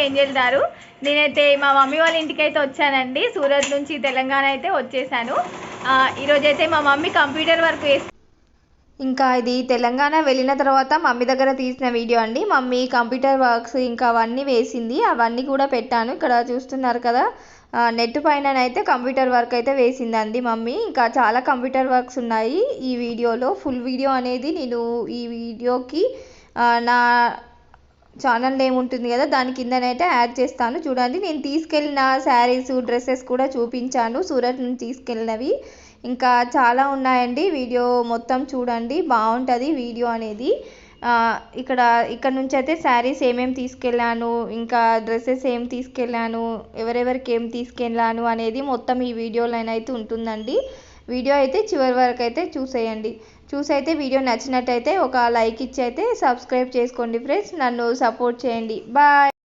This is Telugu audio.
ఏం చేస్తారు. నేనైతే మా మమ్మీ వాళ్ళ ఇంటికి అయితే వచ్చానండి. సూరత్ నుంచి తెలంగాణ అయితే వచ్చేసాను. ఈరోజైతే మా మమ్మీ కంప్యూటర్ వర్క్ ఇంకా ఇది తెలంగాణ వెళ్ళిన తర్వాత మమ్మీ దగ్గర తీసిన వీడియో అండి. మమ్మీ కంప్యూటర్ వర్క్స్ ఇంకా అవన్నీ వేసింది, అవన్నీ కూడా పెట్టాను. ఇక్కడ చూస్తున్నారు కదా, నెట్ పైన అయితే కంప్యూటర్ వర్క్ అయితే వేసిందండి మమ్మీ. ఇంకా చాలా కంప్యూటర్ వర్క్స్ ఉన్నాయి ఈ వీడియోలో. ఫుల్ వీడియో అనేది నేను ఈ వీడియోకి నా ఛానల్ నేమ్ ఉంటుంది కదా, దాని కిందనైతే యాడ్ చేస్తాను చూడండి. నేను తీసుకెళ్ళిన శారీస్ డ్రెస్సెస్ కూడా చూపించాను, సూరత్ నుంచి తీసుకెళ్ళినవి. ఇంకా చాలా ఉన్నాయండి, వీడియో మొత్తం చూడండి, బాగుంటుంది వీడియో అనేది. ఇక్కడ నుంచి అయితే శారీస్ ఏమేమి తీసుకెళ్ళాను, ఇంకా డ్రెస్సెస్ ఏం తీసుకెళ్ళాను, ఎవరెవరికి ఏం తీసుకెళ్ళాను అనేది మొత్తం ఈ వీడియోలోనైతే ఉంటుందండి. వీడియో అయితే చివరి వరకు అయితే చూసేయండి. చూసైతే వీడియో నచ్చినట్టయితే ఒక లైక్ ఇచ్చి అయితే సబ్స్క్రైబ్ చేసుకోండి ఫ్రెండ్స్. నన్ను సపోర్ట్ చేయండి. బాయ్.